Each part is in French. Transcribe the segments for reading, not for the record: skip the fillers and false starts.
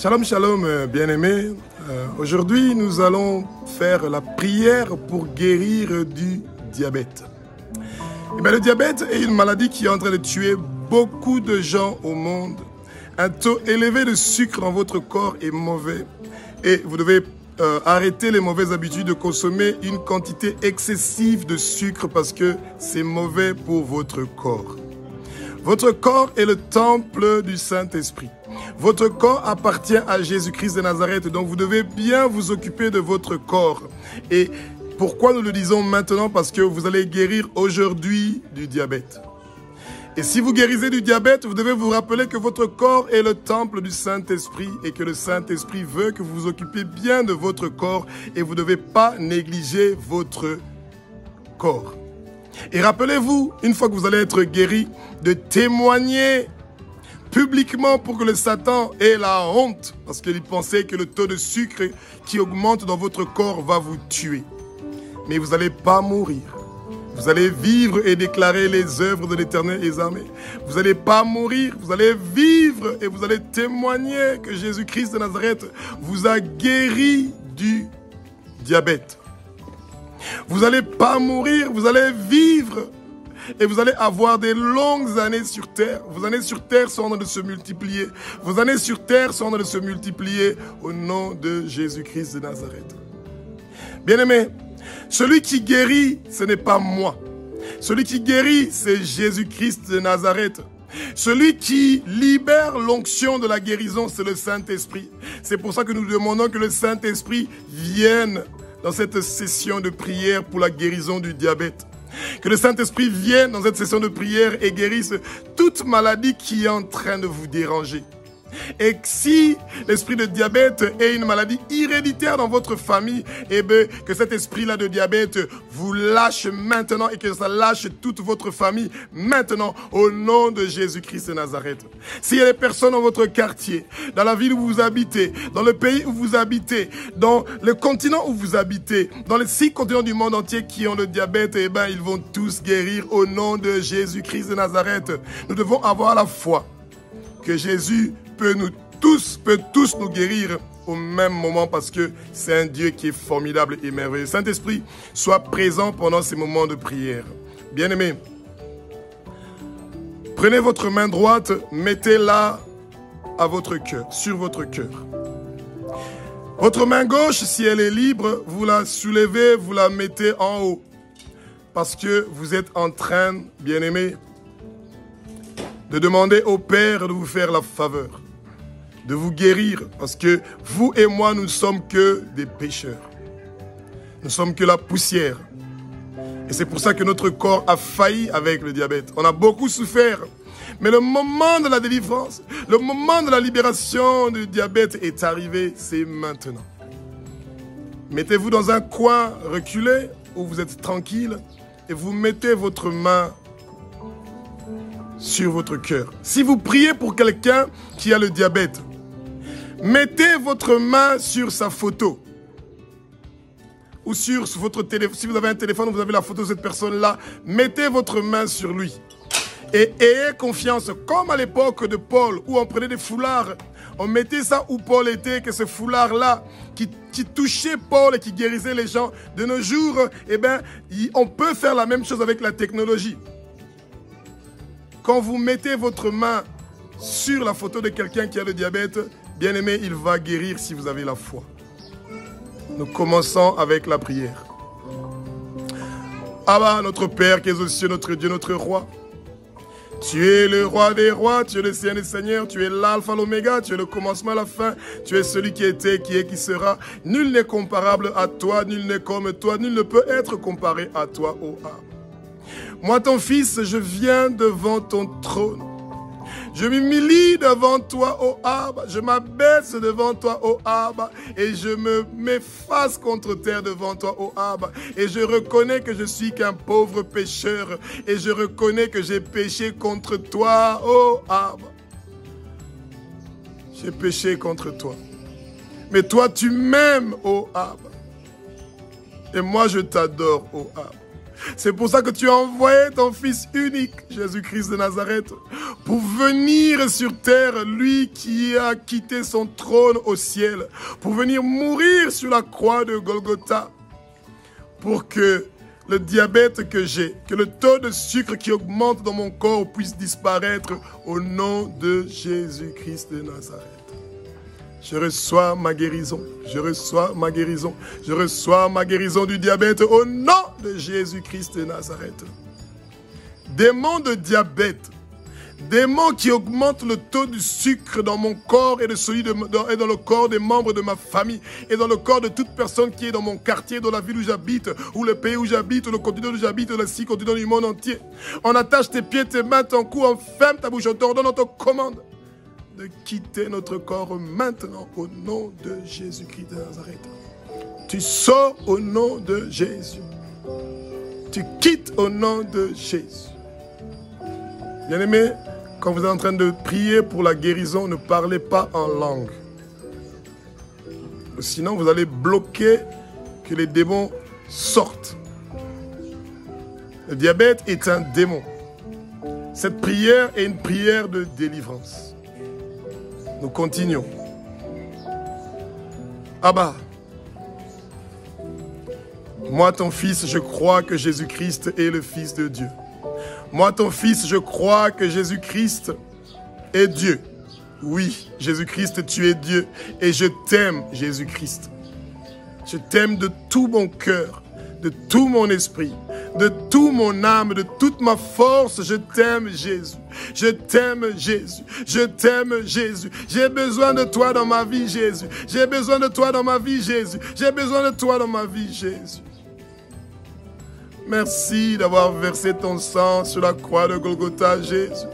Shalom, shalom, bien-aimés. Aujourd'hui, nous allons faire la prière pour guérir du diabète. Eh bien, le diabète est une maladie qui est en train de tuer beaucoup de gens au monde. Un taux élevé de sucre dans votre corps est mauvais et vous devez arrêter les mauvaises habitudes de consommer une quantité excessive de sucre parce que c'est mauvais pour votre corps. Votre corps est le temple du Saint-Esprit. Votre corps appartient à Jésus-Christ de Nazareth, donc vous devez bien vous occuper de votre corps. Et pourquoi nous le disons maintenant? Parce que vous allez guérir aujourd'hui du diabète. Et si vous guérissez du diabète, vous devez vous rappeler que votre corps est le temple du Saint-Esprit et que le Saint-Esprit veut que vous vous occupiez bien de votre corps et vous ne devez pas négliger votre corps. Et rappelez-vous, une fois que vous allez être guéri, de témoigner publiquement pour que le Satan ait la honte, parce qu'il pensait que le taux de sucre qui augmente dans votre corps va vous tuer. Mais vous n'allez pas mourir. Vous allez vivre et déclarer les œuvres de l'Éternel des armées. Vous n'allez pas mourir, vous allez vivre et vous allez témoigner que Jésus-Christ de Nazareth vous a guéri du diabète. Vous n'allez pas mourir, vous allez vivre et vous allez avoir des longues années sur terre. Vos années sur terre sont en train de se multiplier. Vos années sur terre sont en train de se multiplier au nom de Jésus-Christ de Nazareth. Bien-aimés, celui qui guérit, ce n'est pas moi. Celui qui guérit, c'est Jésus-Christ de Nazareth. Celui qui libère l'onction de la guérison, c'est le Saint-Esprit. C'est pour ça que nous demandons que le Saint-Esprit vienne dans cette session de prière pour la guérison du diabète. Que le Saint-Esprit vienne dans cette session de prière et guérisse toute maladie qui est en train de vous déranger. Et si l'esprit de diabète est une maladie héréditaire dans votre famille, eh bien, que cet esprit-là de diabète vous lâche maintenant et que ça lâche toute votre famille maintenant au nom de Jésus-Christ de Nazareth. S'il y a des personnes dans votre quartier, dans la ville où vous habitez, dans le pays où vous habitez, dans le continent où vous habitez, dans les 6 continents du monde entier qui ont le diabète, eh bien, ils vont tous guérir au nom de Jésus-Christ de Nazareth. Nous devons avoir la foi que Jésus peut tous nous guérir au même moment parce que c'est un Dieu qui est formidable et merveilleux. Saint-Esprit, sois présent pendant ces moments de prière. Bien-aimés, prenez votre main droite, mettez-la à votre cœur, sur votre cœur. Votre main gauche, si elle est libre, vous la soulevez, vous la mettez en haut. Parce que vous êtes en train, bien-aimés, de demander au Père de vous faire la faveur, de vous guérir, parce que vous et moi, nous ne sommes que des pécheurs. Nous ne sommes que la poussière. Et c'est pour ça que notre corps a failli avec le diabète. On a beaucoup souffert. Mais le moment de la délivrance, le moment de la libération du diabète est arrivé, c'est maintenant. Mettez-vous dans un coin reculé, où vous êtes tranquille, et vous mettez votre main sur votre cœur. Si vous priez pour quelqu'un qui a le diabète, mettez votre main sur sa photo. Ou sur votre téléphone. Si vous avez un téléphone, vous avez la photo de cette personne-là, mettez votre main sur lui. Et ayez confiance, comme à l'époque de Paul, où on prenait des foulards, on mettait ça où Paul était, que ce foulard-là, qui touchait Paul et qui guérissait les gens. De nos jours, eh bien, on peut faire la même chose avec la technologie. Quand vous mettez votre main sur la photo de quelqu'un qui a le diabète, bien aimé, il va guérir si vous avez la foi. Nous commençons avec la prière. Abba, notre Père qui est aux cieux, notre Dieu, notre Roi. Tu es le Roi des rois, tu es le Seigneur des seigneurs, tu es l'alpha, l'oméga, tu es le commencement, la fin, tu es celui qui était, qui est, qui sera. Nul n'est comparable à toi, nul n'est comme toi, nul ne peut être comparé à toi, ô Abba. Moi, ton fils, je viens devant ton trône. Je m'humilie devant toi, ô Abba. Je m'abaisse devant toi, ô Abba. Et je me mets face contre terre devant toi, ô Abba. Et je reconnais que je suis qu'un pauvre pécheur. Et je reconnais que j'ai péché contre toi, ô Abba. J'ai péché contre toi. Mais toi, tu m'aimes, ô Abba. Et moi, je t'adore, ô Abba. C'est pour ça que tu as envoyé ton Fils unique, Jésus-Christ de Nazareth, pour venir sur terre, lui qui a quitté son trône au ciel, pour venir mourir sur la croix de Golgotha, pour que le diabète que j'ai, que le taux de sucre qui augmente dans mon corps puisse disparaître au nom de Jésus-Christ de Nazareth. Je reçois ma guérison, je reçois ma guérison, je reçois ma guérison du diabète au nom de Jésus-Christ de Nazareth. Démon de diabète, démon qui augmente le taux du sucre dans mon corps et dans le corps des membres de ma famille et dans le corps de toute personne qui est dans mon quartier, dans la ville où j'habite, ou le pays où j'habite, ou le continent où j'habite, ou les 6 continents du monde entier. On attache tes pieds, tes mains, ton cou, on ferme ta bouche, on t'ordonne, on te commande de quitter notre corps maintenant au nom de Jésus-Christ de Nazareth. Tu sors au nom de Jésus. Tu quittes au nom de Jésus. Bien-aimés, quand vous êtes en train de prier pour la guérison, ne parlez pas en langue. Sinon, vous allez bloquer que les démons sortent. Le diabète est un démon. Cette prière est une prière de délivrance. Nous continuons. Abba, moi ton fils, je crois que Jésus-Christ est le Fils de Dieu. Moi ton fils, je crois que Jésus-Christ est Dieu. Oui, Jésus-Christ, tu es Dieu. Et je t'aime, Jésus-Christ. Je t'aime de tout mon cœur, de tout mon esprit, de toute mon âme, de toute ma force. Je t'aime, Jésus. Je t'aime, Jésus. Je t'aime, Jésus. J'ai besoin de toi dans ma vie, Jésus. J'ai besoin de toi dans ma vie, Jésus. J'ai besoin de toi dans ma vie, Jésus. Merci d'avoir versé ton sang sur la croix de Golgotha, Jésus,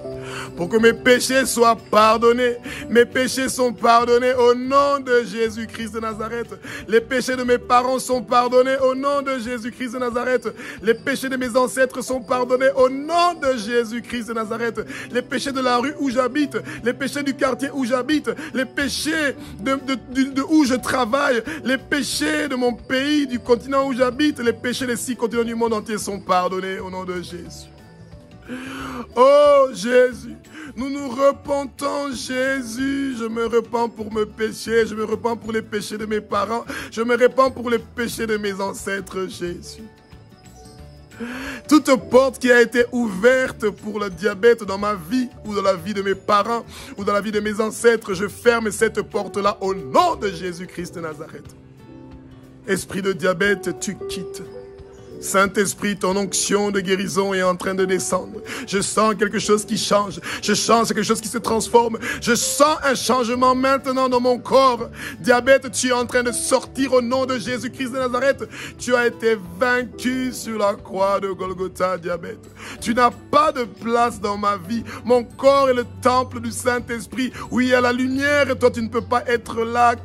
pour que mes péchés soient pardonnés. Mes péchés sont pardonnés au nom de Jésus-Christ de Nazareth. Les péchés de mes parents sont pardonnés au nom de Jésus-Christ de Nazareth. Les péchés de mes ancêtres sont pardonnés au nom de Jésus-Christ de Nazareth. Les péchés de la rue où j'habite, les péchés du quartier où j'habite, les péchés de où je travaille, les péchés de mon pays, du continent où j'habite, les péchés des 6 continents du monde entier sont pardonnés au nom de Jésus. Oh Jésus, nous nous repentons, Jésus. Je me repens pour mes péchés, je me repens pour les péchés de mes parents, je me repens pour les péchés de mes ancêtres, Jésus. Toute porte qui a été ouverte pour le diabète dans ma vie ou dans la vie de mes parents ou dans la vie de mes ancêtres, je ferme cette porte-là au nom de Jésus-Christ de Nazareth. Esprit de diabète, tu quittes. Saint-Esprit, ton onction de guérison est en train de descendre. Je sens quelque chose qui change. Je sens quelque chose qui se transforme. Je sens un changement maintenant dans mon corps. Diabète, tu es en train de sortir au nom de Jésus-Christ de Nazareth. Tu as été vaincu sur la croix de Golgotha, diabète. Tu n'as pas de place dans ma vie. Mon corps est le temple du Saint-Esprit. Oui, il y a la lumière et toi, tu ne peux pas être là.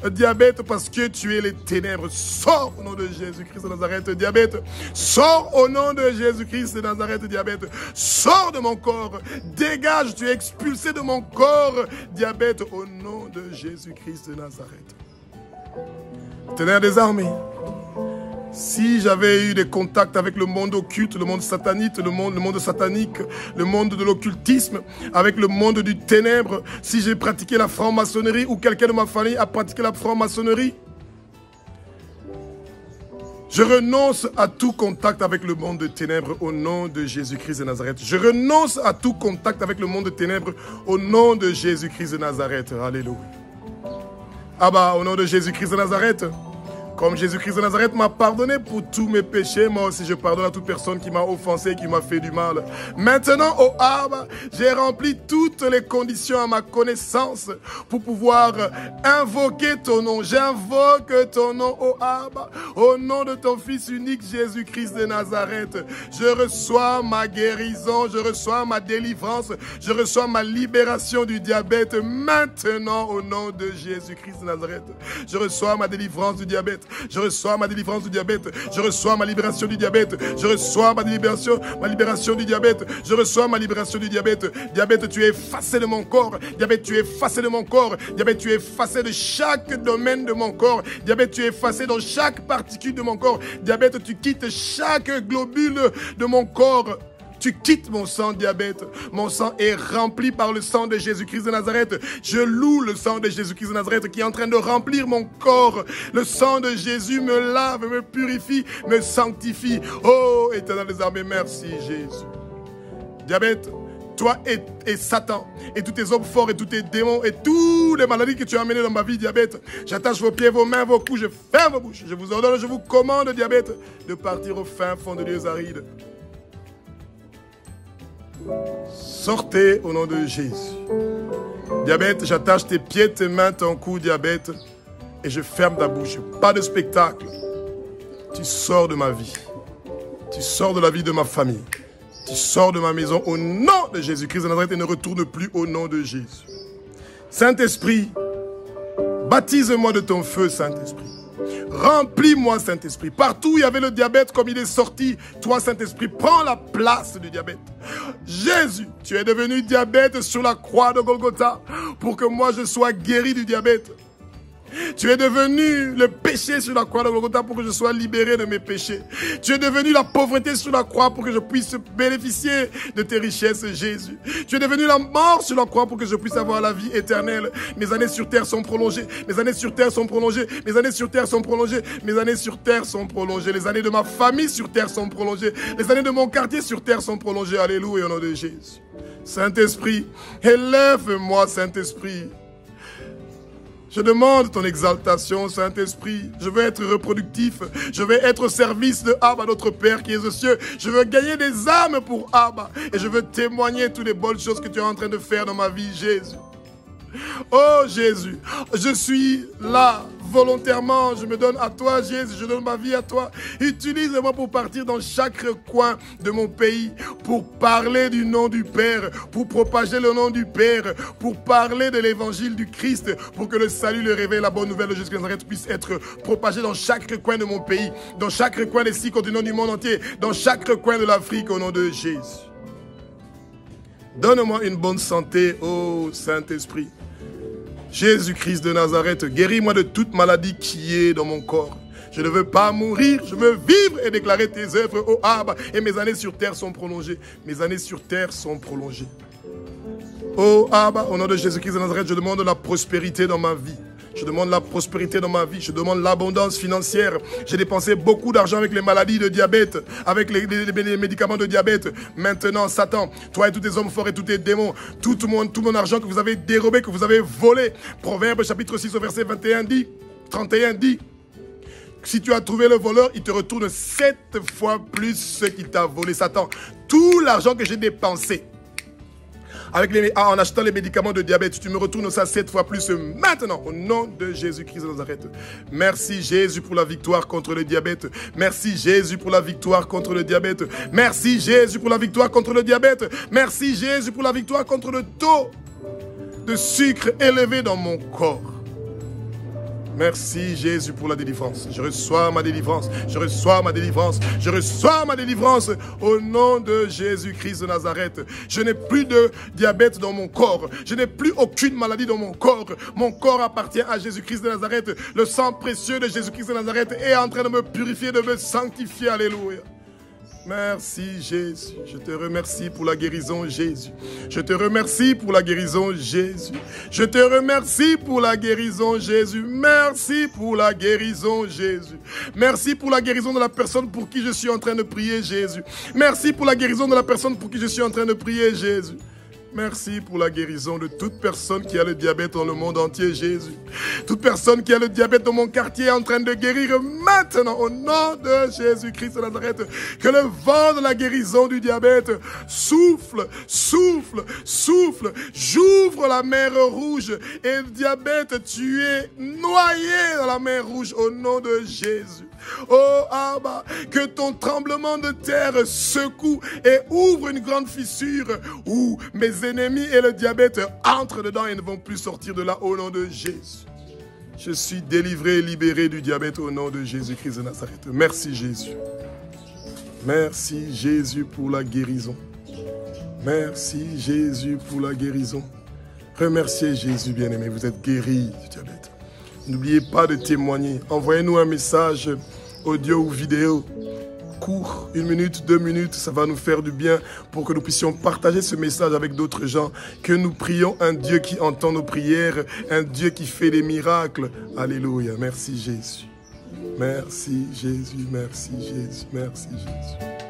Diabète, parce que tu es les ténèbres. Sors au nom de Jésus-Christ de Nazareth, diabète. Sors au nom de Jésus-Christ de Nazareth, diabète. Sors de mon corps. Dégage, tu es expulsé de mon corps, diabète, au nom de Jésus-Christ de Nazareth. Ténèbres des armées. Si j'avais eu des contacts avec le monde occulte, le monde satanique, le monde satanique, le monde de l'occultisme, avec le monde du ténèbre, si j'ai pratiqué la franc-maçonnerie ou quelqu'un de ma famille a pratiqué la franc-maçonnerie, je renonce à tout contact avec le monde de ténèbres au nom de Jésus-Christ de Nazareth. Je renonce à tout contact avec le monde de ténèbres au nom de Jésus-Christ de Nazareth. Alléluia. Abba, au nom de Jésus-Christ de Nazareth, comme Jésus-Christ de Nazareth m'a pardonné pour tous mes péchés, moi aussi je pardonne à toute personne qui m'a offensé, qui m'a fait du mal. Maintenant, ô Abba, j'ai rempli toutes les conditions à ma connaissance pour pouvoir invoquer ton nom. J'invoque ton nom, ô Abba, au nom de ton Fils unique Jésus-Christ de Nazareth. Je reçois ma guérison, je reçois ma délivrance, je reçois ma libération du diabète maintenant au nom de Jésus-Christ de Nazareth. Je reçois ma délivrance du diabète. Je reçois ma délivrance du diabète. Je reçois ma libération du diabète. Je reçois ma libération du diabète. Je reçois ma libération du diabète. Diabète, tu es effacé de mon corps. Diabète, tu es effacé de mon corps. Diabète, tu es effacé de chaque domaine de mon corps. Diabète, tu es effacé dans chaque particule de mon corps. Diabète, tu quittes chaque globule de mon corps. Tu quittes mon sang diabète. Mon sang est rempli par le sang de Jésus-Christ de Nazareth. Je loue le sang de Jésus-Christ de Nazareth qui est en train de remplir mon corps. Le sang de Jésus me lave, me purifie, me sanctifie. Oh, Éternel des armées, merci Jésus. Diabète, toi et Satan, et tous tes hommes forts, et tous tes démons, et toutes les maladies que tu as amenées dans ma vie, diabète, j'attache vos pieds, vos mains, vos coups, je ferme vos bouches. Je vous ordonne, je vous commande, diabète, de partir au fin fond de lieux arides. Sortez au nom de Jésus. Diabète, j'attache tes pieds, tes mains, ton cou, diabète, et je ferme ta bouche. Pas de spectacle. Tu sors de ma vie. Tu sors de la vie de ma famille. Tu sors de ma maison au nom de Jésus-Christ de Nazareth et ne retourne plus au nom de Jésus. Saint-Esprit, baptise-moi de ton feu, Saint-Esprit. Remplis-moi, Saint-Esprit. Partout où il y avait le diabète, comme il est sorti, toi, Saint-Esprit, prends la place du diabète. Jésus, tu es devenu diabète sur la croix de Golgotha pour que moi je sois guéri du diabète. Tu es devenu le péché sur la croix de Golgotha pour que je sois libéré de mes péchés. Tu es devenu la pauvreté sur la croix pour que je puisse bénéficier de tes richesses, Jésus. Tu es devenu la mort sur la croix pour que je puisse avoir la vie éternelle. Mes années sur terre sont prolongées. Mes années sur terre sont prolongées. Mes années sur terre sont prolongées. Mes années sur terre sont prolongées. Les années de ma famille sur terre sont prolongées. Les années de mon quartier sur terre sont prolongées. Alléluia, au nom de Jésus. Saint-Esprit, élève-moi, Saint-Esprit. Je demande ton exaltation, Saint-Esprit. Je veux être reproductif. Je veux être au service de Abba, notre Père qui est aux cieux. Je veux gagner des âmes pour Abba. Et je veux témoigner toutes les bonnes choses que tu es en train de faire dans ma vie, Jésus. Oh Jésus, je suis là volontairement, je me donne à toi Jésus, je donne ma vie à toi. Utilise-moi pour partir dans chaque coin de mon pays, pour parler du nom du Père, pour propager le nom du Père, pour parler de l'évangile du Christ, pour que le salut, le réveil, la bonne nouvelle de Jésus Nazareth puisse être propagé dans chaque coin de mon pays, dans chaque coin des 6 continents du monde entier, dans chaque coin de l'Afrique au nom de Jésus. Donne-moi une bonne santé, ô Saint-Esprit. Jésus-Christ de Nazareth, guéris-moi de toute maladie qui est dans mon corps. Je ne veux pas mourir, je veux vivre et déclarer tes œuvres, ô Abba. Et mes années sur terre sont prolongées. Mes années sur terre sont prolongées. Ô Abba, au nom de Jésus-Christ de Nazareth, je demande la prospérité dans ma vie. Je demande la prospérité dans ma vie. Je demande l'abondance financière. J'ai dépensé beaucoup d'argent avec les maladies de diabète, avec les médicaments de diabète. Maintenant, Satan, toi et tous tes hommes forts et tous tes démons, tout mon argent que vous avez dérobé, que vous avez volé. Proverbe chapitre 6 au verset 31 dit, si tu as trouvé le voleur, il te retourne 7 fois plus ce qu'il t'a volé, Satan. Tout l'argent que j'ai dépensé en achetant les médicaments de diabète, tu me retournes ça 7 fois plus maintenant, au nom de Jésus-Christ de Nazareth. Merci Jésus pour la victoire contre le diabète. Merci Jésus pour la victoire contre le diabète. Merci Jésus pour la victoire contre le diabète. Merci Jésus pour la victoire contre le taux de sucre élevé dans mon corps. Merci Jésus pour la délivrance. Je reçois ma délivrance. Je reçois ma délivrance. Je reçois ma délivrance au nom de Jésus-Christ de Nazareth. Je n'ai plus de diabète dans mon corps. Je n'ai plus aucune maladie dans mon corps. Mon corps appartient à Jésus-Christ de Nazareth. Le sang précieux de Jésus-Christ de Nazareth est en train de me purifier, de me sanctifier. Alléluia. Merci Jésus, je te remercie pour la guérison Jésus. Je te remercie pour la guérison Jésus. Je te remercie pour la guérison Jésus. Merci pour la guérison Jésus. Merci pour la guérison de la personne pour qui je suis en train de prier Jésus. Merci pour la guérison de la personne pour qui je suis en train de prier Jésus. Merci pour la guérison de toute personne qui a le diabète dans le monde entier, Jésus. Toute personne qui a le diabète dans mon quartier est en train de guérir maintenant au nom de Jésus-Christ de Nazareth. Que le vent de la guérison du diabète souffle, souffle, souffle. J'ouvre la mer rouge et le diabète, tu es noyé dans la mer rouge au nom de Jésus. Oh Abba, que ton tremblement de terre secoue et ouvre une grande fissure où mes ennemis et le diabète entrent dedans et ne vont plus sortir de là au nom de Jésus. Je suis délivré et libéré du diabète au nom de Jésus-Christ de Nazareth. Merci Jésus. Merci Jésus pour la guérison. Merci Jésus pour la guérison. Remerciez Jésus bien-aimé, vous êtes guéri du diabète. N'oubliez pas de témoigner. Envoyez-nous un message audio ou vidéo court, 1 minute, 2 minutes, ça va nous faire du bien pour que nous puissions partager ce message avec d'autres gens, que nous prions un Dieu qui entend nos prières, un Dieu qui fait des miracles. Alléluia. Merci Jésus. Merci Jésus, merci Jésus, merci Jésus.